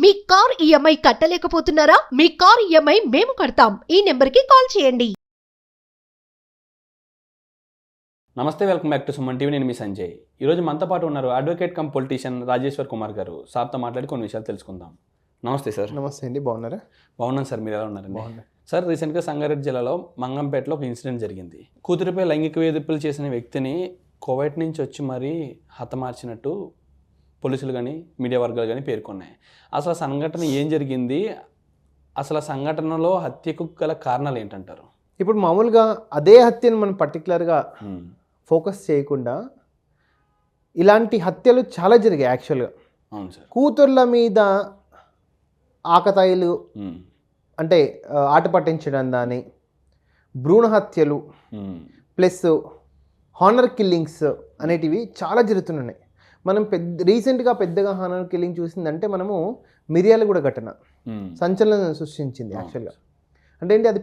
మీ car EMI కట్టలేకపోతున్నారా? మీ car EMI మేము కడతాం. ఈ నెంబర్కి కాల్ చేయండి. నమస్తే, welcome back to Suman TV. నేను మీ సంజయ్. ఈరోజు మనతో పాటు ఉన్నారు advocate come politician Rajeshwar Kumar గారు. సార్తో మాట్లాడి కొన్ని విషయాలు తెలుసుకుందాం. నమస్తే సార్. నమస్తే అండి, బాగున్నారా? బాగున్నాను సార్, మీరు ఎలా ఉన్నారండి? బాగున్నా సార్, రీసెంట్గా సంగారెడ్డి జిల్లాలో మంగంపేటలో ఒక ఇన్సిడెంట్ జరిగింది. కూతురిపై లైంగిక వేధింపులు చేసిన వ్యక్తిని కువైట్ నుంచి వచ్చి మరీ హతమార్చినట్టు పోలీసులు కానీ మీడియా వర్గాలు కానీ పేర్కొన్నాయి. అసలు సంఘటన ఏం జరిగింది? అసలు సంఘటనలో హత్యకు గల కారణాలు ఏంటంటారు? ఇప్పుడు మామూలుగా అదే హత్యను మనం పర్టికులర్గా ఫోకస్ చేయకుండా ఇలాంటి హత్యలు చాలా జరిగాయి యాక్చువల్గా. అవును సార్. కూతుర్ల మీద ఆకతాయిలు అంటే ఆట పట్టించడం దాని భ్రూణ హత్యలు ప్లస్ హానర్ కిల్లింగ్స్ అనేటివి చాలా జరుగుతున్నాయి. మనం రీసెంట్గా పెద్దగా హానర్ కిల్లింగ్ చూసిందంటే మనము మిర్యాలగూడ ఘటన సంచలనం సృష్టించింది యాక్చువల్గా. అంటే ఏంటి, అది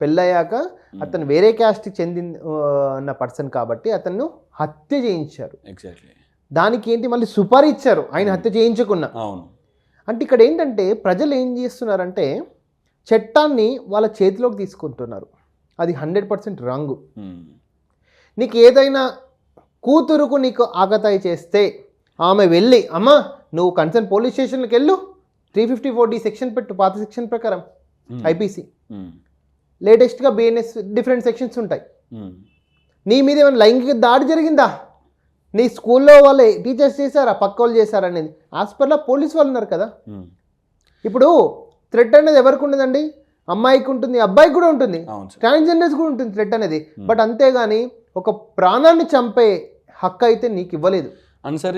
పెళ్ళయ్యాక అతను వేరే క్యాస్ట్కి చెందిన పర్సన్ కాబట్టి అతను హత్య చేయించారు. ఎగ్జాక్ట్లీ. దానికి ఏంటి, మళ్ళీ సుపారీ ఇచ్చారు ఆయన హత్య చేయించకున్నా. అవును. అంటే ఇక్కడ ఏంటంటే ప్రజలు ఏం చేస్తున్నారంటే చట్టాన్ని వాళ్ళ చేతిలోకి తీసుకుంటున్నారు. అది 100% రాంగ్. నీకు ఏదైనా కూతురుకు నీకు ఆకతాయి చేస్తే ఆమె వెళ్ళి అమ్మ నువ్వు కన్సర్న్ పోలీస్ స్టేషన్కి వెళ్ళు, 354D సెక్షన్ పెట్టు, పాత సెక్షన్ ప్రకారం ఐపీసీ, లేటెస్ట్గా బిఎన్ఎస్, డిఫరెంట్ సెక్షన్స్ ఉంటాయి. నీ మీద ఏమైనా లైంగిక దాడి జరిగిందా, నీ స్కూల్లో వాళ్ళే టీచర్స్ చేశారా, పక్క వాళ్ళు చేశారా అనేది హాస్పిటల్లో పోలీస్ వాళ్ళు ఉన్నారు కదా. ఇప్పుడు థ్రెట్ అనేది ఎవరికి ఉండదండి? అమ్మాయికి ఉంటుంది, అబ్బాయికి కూడా ఉంటుంది, ట్రాన్స్జెండర్స్ కూడా ఉంటుంది థ్రెట్ అనేది. బట్ అంతేగాని ఒక ప్రాణాన్ని చంపే హక్కు అయితే నీకు ఇవ్వలేదు. అండ్ సార్,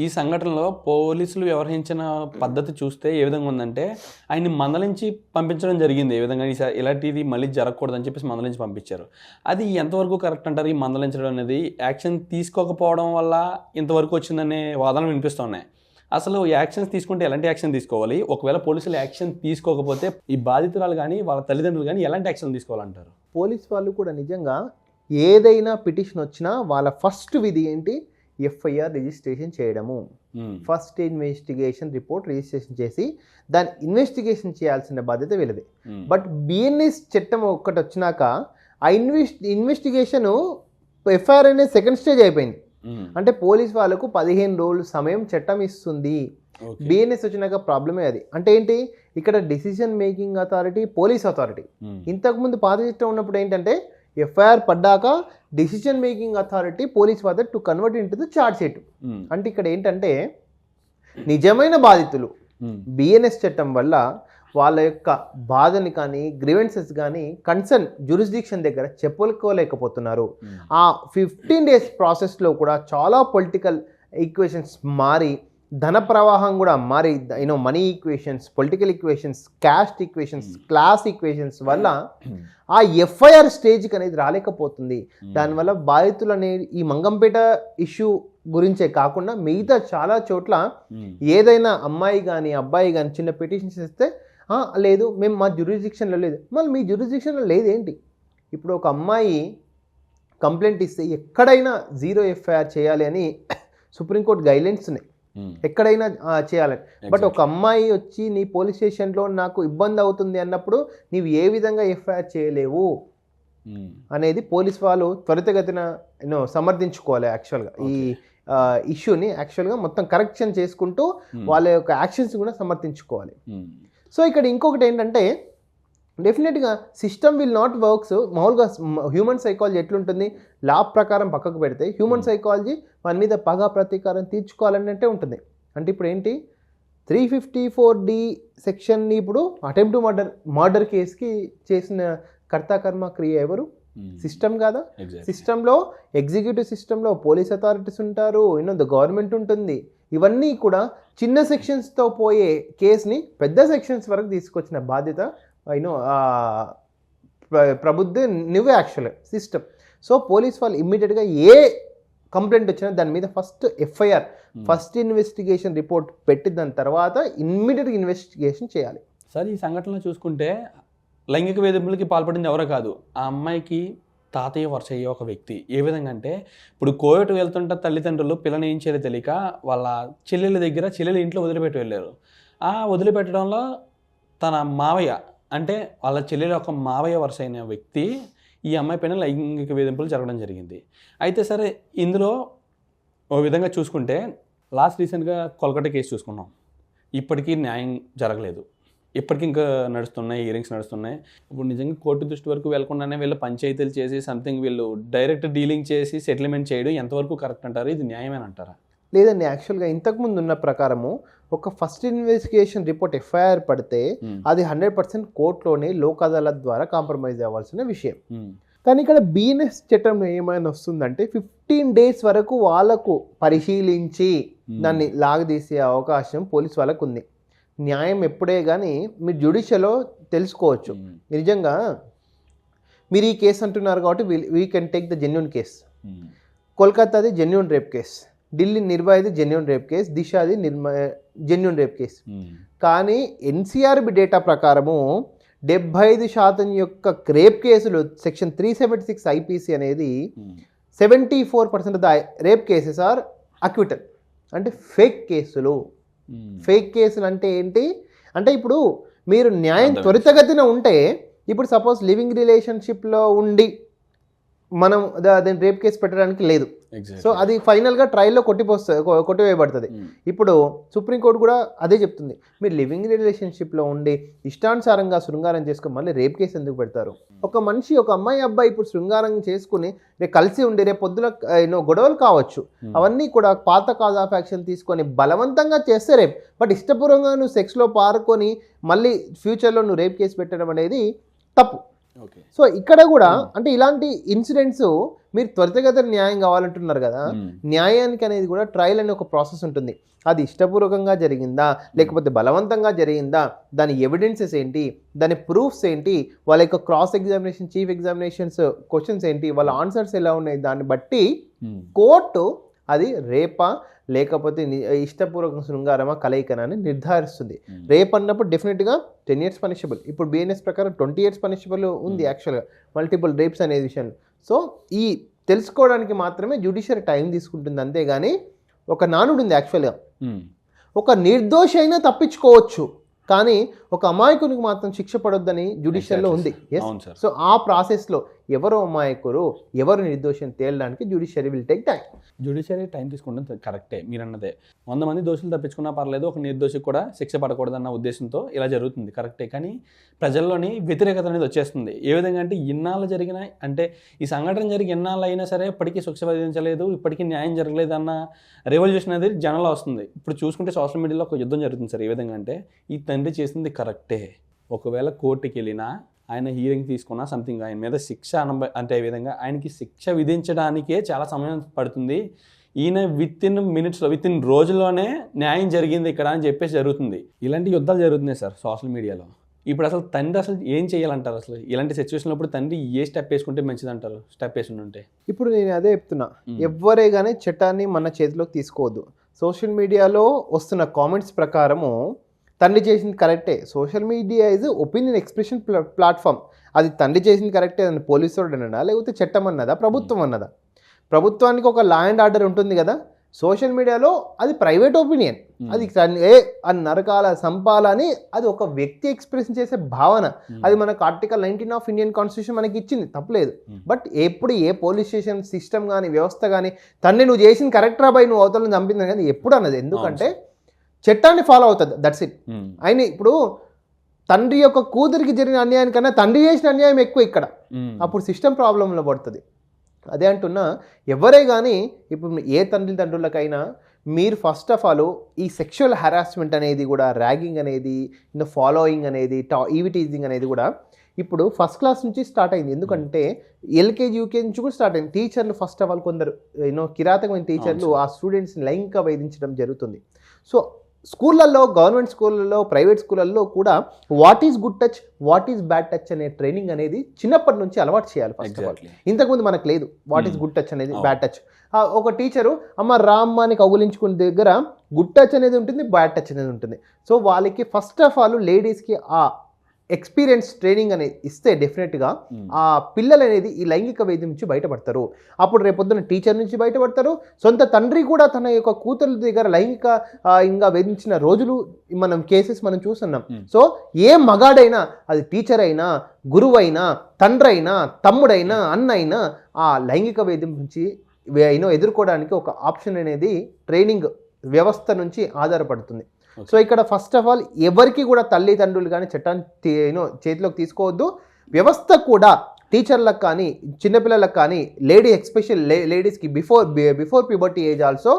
ఈ సంఘటనలో పోలీసులు వ్యవహరించిన పద్ధతి చూస్తే ఏ విధంగా ఉందంటే ఆయన్ని మందలించి పంపించడం జరిగింది. ఏ విధంగా ఇలాంటిది మళ్ళీ జరగకూడదని చెప్పేసి మందలించి పంపించారు. అది ఎంతవరకు కరెక్ట్ అంటారు? ఈ మందలించడం అనేది యాక్షన్ తీసుకోకపోవడం వల్ల ఇంతవరకు వచ్చిందనే వాదనలు వినిపిస్తున్నాయి. అసలు యాక్షన్స్ తీసుకుంటే ఎలాంటి యాక్షన్ తీసుకోవాలి? ఒకవేళ పోలీసులు యాక్షన్ తీసుకోకపోతే ఈ బాధితురాలు కానీ వాళ్ళ తల్లిదండ్రులు కానీ ఎలాంటి యాక్షన్ తీసుకోవాలంటారు? పోలీస్ వాళ్ళు కూడా నిజంగా ఏదైనా పిటిషన్ వచ్చినా వాళ్ళ ఫస్ట్ విధి ఏంటి, ఎఫ్ఐఆర్ రిజిస్ట్రేషన్ చేయడము. ఫస్ట్ ఇన్వెస్టిగేషన్ రిపోర్ట్ రిజిస్ట్రేషన్ చేసి దాని ఇన్వెస్టిగేషన్ చేయాల్సిన బాధ్యత వీళ్ళది. బట్ బిఎన్ఎస్ చట్టం ఒక్కటి వచ్చినాక ఆ ఇన్వెస్టిగేషన్ ఎఫ్ఐఆర్ అనేది సెకండ్ స్టేజ్ అయిపోయింది. అంటే పోలీస్ వాళ్ళకు 15 రోజులు సమయం చట్టం ఇస్తుంది. బిఎన్ఎస్ వచ్చినాక ప్రాబ్లమే అది. అంటే ఏంటి, ఇక్కడ decision making authority police authority. ఇంతకుముందు పాత చట్టం ఉన్నప్పుడు ఏంటంటే ఎఫ్ఐఆర్ పడ్డాక decision making authority police father to convert in to the charge sheet. అంటే ఇక్కడ ఏంటంటే నిజమైన బాధితులు బిఎన్ఎస్ చట్టం వల్ల వాళ్ళ యొక్క బాధని కానీ గ్రీవెన్సెస్ కానీ కన్సర్న్ జ్యూరిస్డిక్షన్ దగ్గర చెప్పుకోలేకపోతున్నారు. ఆ 15 days ప్రాసెస్లో కూడా చాలా పొలిటికల్ ఈక్వేషన్స్ మారి, ధన ప్రవాహం కూడా మారి, money equations, political equations, caste equations, class equations వల్ల ఆ ఎఫ్ఐఆర్ స్టేజ్కి అనేది రాలేకపోతుంది. దానివల్ల బాధితులు అనేది ఈ మంగంపేట ఇష్యూ గురించే కాకుండా మిగతా చాలా చోట్ల ఏదైనా అమ్మాయి కానీ అబ్బాయి కానీ చిన్న పిటిషన్స్ ఇస్తే లేదు మేము మా జ్యూరిస్డిక్షన్లో లేదు, మళ్ళీ మీ జ్యూరిస్డిక్షన్లో లేదేంటి? ఇప్పుడు ఒక అమ్మాయి కంప్లైంట్ ఇస్తే ఎక్కడైనా 0 ఎఫ్ఐఆర్ చేయాలి అని సుప్రీంకోర్టు గైడ్లైన్స్ ఉన్నాయి, ఎక్కడైనా చేయాలని. బట్ ఒక అమ్మాయి వచ్చి నీ పోలీస్ స్టేషన్లో నాకు ఇబ్బంది అవుతుంది అన్నప్పుడు నీవు ఏ విధంగా ఎఫ్ఐఆర్ చేయలేవు అనేది పోలీస్ వాళ్ళు త్వరితగతిన సమర్థించుకోవాలి. యాక్చువల్గా ఈ ఇష్యూని యాక్చువల్గా మొత్తం కరెక్షన్ చేసుకుంటూ వాళ్ళ యొక్క యాక్షన్స్ కూడా సమర్థించుకోవాలి. సో ఇక్కడ ఇంకొకటి ఏంటంటే డెఫినెట్గా సిస్టమ్ విల్ నాట్ వర్క్స్. మామూలుగా హ్యూమన్ సైకాలజీ ఎట్లుంటుంది, లా ప్రకారం పక్కకు పెడితే హ్యూమన్ సైకాలజీ మన మీద పగా ప్రతీకారం తీర్చుకోవాలన్నట్టే ఉంటుంది. అంటే ఇప్పుడు ఏంటి, 354D సెక్షన్ని ఇప్పుడు అటెంప్ట్ మర్డర్ కేసుకి చేసిన కర్మ క్రియ ఎవరు? సిస్టమ్ కాదా? సిస్టంలో ఎగ్జిక్యూటివ్ సిస్టంలో పోలీస్ అథారిటీస్ ఉంటారు, ద గవర్నమెంట్ ఉంటుంది. ఇవన్నీ కూడా చిన్న సెక్షన్స్తో పోయే కేసుని పెద్ద సెక్షన్స్ వరకు తీసుకొచ్చిన బాధ్యత ప్రబుద్ధి నువ్వే యాక్చువల్గా సిస్టమ్. సో పోలీస్ వాళ్ళు ఇమ్మీడియట్గా ఏ కంప్లైంట్ వచ్చినా దాని మీద first FIR, first investigation report పెట్టి దాని తర్వాత ఇమ్మీడియట్గా ఇన్వెస్టిగేషన్ చేయాలి. సార్, ఈ సంఘటనలో చూసుకుంటే లైంగిక వేధింపులకి పాల్పడింది ఎవరో కాదు, ఆ అమ్మాయికి తాతయ్య వరుస అయ్యే ఒక వ్యక్తి. ఏ విధంగా అంటే ఇప్పుడు కోయటు వెళ్తుంటే తల్లిదండ్రులు పిల్లని ఏం చేయాలో తెలియక వాళ్ళ చెల్లెల ఇంట్లో వదిలిపెట్టి వెళ్ళారు. ఆ వదిలిపెట్టడంలో తన మావయ్య అంటే వాళ్ళ చెల్లెల యొక్క మావయ్య వరుస అయిన వ్యక్తి ఈ అమ్మాయి పైన లైంగిక వేధింపులు జరగడం జరిగింది. అయితే సరే ఇందులో ఓ విధంగా చూసుకుంటే రీసెంట్గా కోల్కతా కేసు చూసుకున్నాం. ఇప్పటికీ న్యాయం జరగలేదు. ఇప్పటికీ ఇంకా నడుస్తున్నాయి, హియరింగ్స్ నడుస్తున్నాయి. ఇప్పుడు నిజంగా కోర్టు దృష్టి వరకు వెళ్లకుండానే వీళ్ళు పంచాయతీలు చేసి సంథింగ్ వీళ్ళు డైరెక్ట్ డీలింగ్ చేసి సెటిల్మెంట్ చేయడం ఎంతవరకు కరెక్ట్ అంటారు? ఇది న్యాయమేనంటారా? లేదండి, యాక్చువల్గా ఇంతకుముందు ఉన్న ప్రకారము ఒక ఫస్ట్ ఇన్వెస్టిగేషన్ రిపోర్ట్ ఎఫ్ఐఆర్ పడితే అది 100% కోర్టులోనే లోక్ అదాలత్ ద్వారా కాంప్రమైజ్ అవ్వాల్సిన విషయం. కానీ ఇక్కడ బిఎన్ఎస్ చట్టంలో ఏమైనా వస్తుందంటే 15 days వరకు వాళ్ళకు పరిశీలించి దాన్ని లాగదీసే అవకాశం పోలీస్ వాళ్ళకు ఉంది. న్యాయం ఎప్పుడే కానీ మీరు జ్యుడిషియల్లో తెలుసుకోవచ్చు. నిజంగా మీరు ఈ కేసు అంటున్నారు కాబట్టి we can take the genuine case. కోల్కతాది జెన్యూన్ రేప్ కేస్, ఢిల్లీ నిర్భయది జెన్యూన్ రేప్ కేస్, దిశాది జెన్యూన్ రేప్ కేస్. కానీ ఎన్సీఆర్బి డేటా ప్రకారము 75% యొక్క రేప్ కేసులు సెక్షన్ 376 ఐపీసీ అనేది 74% of the rape cases are acquittal, అంటే ఫేక్ కేసులు. ఫేక్ కేసులు అంటే ఏంటి అంటే ఇప్పుడు మీరు న్యాయం త్వరితగతిన ఉంటే, ఇప్పుడు సపోజ్ లివింగ్ రిలేషన్షిప్లో ఉండి మనం దాని రేప్ కేసు పెట్టడానికి లేదు. సో అది ఫైనల్గా ట్రయల్లో కొట్టివేయబడుతుంది. ఇప్పుడు సుప్రీంకోర్టు కూడా అదే చెప్తుంది, మీరు లివింగ్ రిలేషన్షిప్లో ఉండి ఇష్టానుసారంగా శృంగారం చేసుకుని మళ్ళీ రేప్ కేసు ఎందుకు పెడతారు? ఒక మనిషి, ఒక అమ్మాయి అబ్బాయి ఇప్పుడు శృంగారం చేసుకుని రేపు కలిసి ఉండి రేపు పొద్దున గొడవలు కావచ్చు, అవన్నీ కూడా పాత కాజ్ ఆఫ్ యాక్షన్ తీసుకొని బలవంతంగా చేస్తే రేప్. బట్ ఇష్టపూర్వకంగా నువ్వు సెక్స్లో పారుకొని మళ్ళీ ఫ్యూచర్లో నువ్వు రేప్ కేసు పెట్టడం అనేది తప్పు. సో ఇక్కడ కూడా అంటే ఇలాంటి ఇన్సిడెంట్స్ మీరు త్వరితగతిన న్యాయం కావాలంటున్నారు కదా, న్యాయానికి అనేది కూడా ట్రయల్ అనే ఒక ప్రాసెస్ ఉంటుంది. అది ఇష్టపూర్వకంగా జరిగిందా లేకపోతే బలవంతంగా జరిగిందా, దాని ఎవిడెన్సెస్ ఏంటి, దాని ప్రూఫ్స్ ఏంటి, వాళ్ళ యొక్క cross examination, chief examinations questions ఏంటి, వాళ్ళ ఆన్సర్స్ ఎలా ఉన్నాయి, దాన్ని బట్టి కోర్టు అది రేపా లేకపోతే ఇష్టపూర్వక శృంగారమా కలయికనా అని నిర్ధారిస్తుంది. రేప్ అన్నప్పుడు డెఫినెట్గా 10 years పనిషబుల్. ఇప్పుడు బిఎన్ఎస్ ప్రకారం 20 years పనిషబుల్ ఉంది యాక్చువల్గా మల్టిపుల్ రేప్స్ అనే విషయంలో. సో ఈ తెలుసుకోవడానికి మాత్రమే జ్యుడిషియరీ టైం తీసుకుంటుంది, అంతేగాని ఒక నానుడు ఉంది యాక్చువల్గా, ఒక నిర్దోషి అయినా తప్పించుకోవచ్చు కానీ ఒక అమాయకునికి మాత్రం శిక్ష పడొద్దని జ్యుడిషియల్లో ఉంది. సో ఆ ప్రాసెస్లో ఎవరు అమాయకురు ఎవరు నిర్దోషి అని తేలడానికి judiciary will take time. Judiciary time తీసుకుంటే కరెక్టే, మీరు అన్నదే. 100 మంది దోషులు తప్పించుకున్నా పర్లేదు, ఒక నిర్దోషికి కూడా శిక్ష పడకూడదన్న ఉద్దేశంతో ఇలా జరుగుతుంది, కరెక్టే. కానీ ప్రజల్లోని వ్యతిరేకత అనేది వచ్చేస్తుంది. ఏ విధంగా అంటే ఇన్నాళ్ళు జరిగిన అంటే ఈ సంఘటన జరిగి ఇన్నాళ్ళు అయినా సరే ఇప్పటికీ శిక్ష విధించలేదు, ఇప్పటికీ న్యాయం జరగలేదు అన్న రెవల్యూషన్ అనేది జనంలో వస్తుంది. ఇప్పుడు చూసుకుంటే సోషల్ మీడియాలో ఒక యుద్ధం జరుగుతుంది సార్. ఏ విధంగా అంటే ఈ తండ్రి చేసింది కరెక్టే, ఒకవేళ కోర్టుకి వెళ్ళినా ఆయన హియరింగ్ తీసుకున్నా సంథింగ్ ఆయన మీద శిక్ష అంటే ఈ విధంగా ఆయనకి శిక్ష విధించడానికే చాలా సమయం పడుతుంది. ఈయన విత్ ఇన్ రోజుల్లోనే న్యాయం జరిగింది ఇక్కడ అని చెప్పేసి జరుగుతుంది. ఇలాంటి యుద్ధాలు జరుగుతున్నాయి సార్ సోషల్ మీడియాలో. ఇప్పుడు అసలు తండ్రి అసలు ఏం చేయాలంటారు? అసలు ఇలాంటి సిచ్యువేషన్లో ఇప్పుడు తండ్రి ఏ స్టెప్ వేసుకుంటే మంచిది అంటారు? స్టెప్ వేసి ఉంటే ఇప్పుడు నేను అదే చెప్తున్నా, ఎవరే కానీ చట్టాన్ని మన చేతిలోకి తీసుకోవద్దు. సోషల్ మీడియాలో వస్తున్న కామెంట్స్ ప్రకారము తండ్రి చేసింది కరెక్టే. Social media is opinion expression platform. అది తండ్రి చేసింది కరెక్టే అని పోలీసు అన్నదా లేకపోతే చట్టం అన్నదా ప్రభుత్వం అన్నదా? ప్రభుత్వానికి ఒక లా అండ్ ఆర్డర్ ఉంటుంది కదా, సోషల్ మీడియాలో అది ప్రైవేట్ ఒపీనియన్. అది నరకాల సంపాలని అది ఒక వ్యక్తి ఎక్స్ప్రెస్ చేసే భావన. అది మనకు ఆర్టికల్ 19 ఆఫ్ ఇండియన్ కాన్స్టిట్యూషన్ మనకి ఇచ్చింది, తప్పలేదు. బట్ ఎప్పుడు ఏ పోలీస్ స్టేషన్ సిస్టమ్ కానీ వ్యవస్థ కానీ తండ్రి నువ్వు చేసింది కరెక్ట్ రాబాయి నువ్వు అవతలను చంపింది కానీ ఎప్పుడు అన్నది. ఎందుకంటే చట్టాన్ని ఫాలో అవుతుంది, దట్స్ ఇట్. ఆయన ఇప్పుడు తండ్రి యొక్క కూతురికి జరిగిన అన్యాయానికన్నా తండ్రి చేసిన అన్యాయం ఎక్కువ ఇక్కడ, అప్పుడు సిస్టమ్ ప్రాబ్లంలో పడుతుంది. అదే అంటున్నా, ఎవరే కానీ ఇప్పుడు ఏ తండ్రులకైనా మీరు ఫస్ట్ ఆఫ్ ఆల్ ఈ సెక్షువల్ హెరాస్మెంట్ అనేది కూడా, ర్యాగింగ్ అనేది, ఫాలోయింగ్ అనేది, ఈవిటీజింగ్ అనేది కూడా ఇప్పుడు ఫస్ట్ క్లాస్ నుంచి స్టార్ట్ అయింది. ఎందుకంటే ఎల్కేజీ యూకేజీ నుంచి కూడా స్టార్ట్ అయింది. టీచర్లు ఫస్ట్ ఆఫ్ ఆల్ కొందరు కిరాతకమైన టీచర్లు ఆ స్టూడెంట్స్ని లైంగిక వేధించడం జరుగుతుంది. సో స్కూళ్ళల్లో, గవర్నమెంట్ స్కూళ్ళల్లో, ప్రైవేట్ స్కూళ్ళల్లో కూడా what is good touch, what is bad touch అనే ట్రైనింగ్ అనేది చిన్నప్పటి నుంచి అలవాటు చేయాలి ఫస్ట్ ఆఫ్ ఆల్. ఇంతకుముందు మనకు లేదు వాట్ ఈజ్ గుడ్ టచ్ అనేది, బ్యాడ్ టచ్. ఒక టీచరు అమ్మ రామ్మాని కౌగులించుకునే దగ్గర గుడ్ టచ్ అనేది ఉంటుంది, బ్యాడ్ టచ్ అనేది ఉంటుంది. సో వాళ్ళకి ఫస్ట్ ఆఫ్ ఆల్ లేడీస్కి ఆ ఎక్స్పీరియన్స్ ట్రైనింగ్ అనేది ఇస్తే డెఫినెట్గా ఆ పిల్లలు అనేది ఈ లైంగిక వేద్యం నుంచి బయటపడతారు. అప్పుడు రేపొద్దున టీచర్ నుంచి బయటపడతారు. సొంత తండ్రి కూడా తన యొక్క కూతురు దగ్గర లైంగిక ఇంకా వేధించిన రోజులు మనం కేసెస్ మనం చూస్తున్నాం. సో ఏ మగాడైనా, అది టీచర్ అయినా, గురువైనా, తండ్రి అయినా, తమ్ముడైనా, అన్న అయినా ఆ లైంగిక వేద్యం నుంచి ఎదుర్కోవడానికి ఒక ఆప్షన్ అనేది ట్రైనింగ్ వ్యవస్థ నుంచి ఆధారపడుతుంది. సో ఇక్కడ ఫస్ట్ ఆఫ్ ఆల్ ఎవరికి కూడా తల్లిదండ్రులు కానీ చట్టాన్ని చేతిలోకి తీసుకోవద్దు. వ్యవస్థ కూడా టీచర్లకు కానీ, చిన్నపిల్లలకు కానీ, ఎస్పెషల్ లేడీస్కి before puberty age also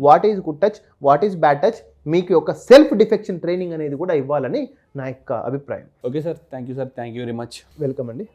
what is good touch, what is bad touch, మీకు ఒక సెల్ఫ్ డిఫెక్షన్ ట్రైనింగ్ అనేది కూడా ఇవ్వాలని నా యొక్క అభిప్రాయం. Okay sir, thank you very much. Welcome అండి.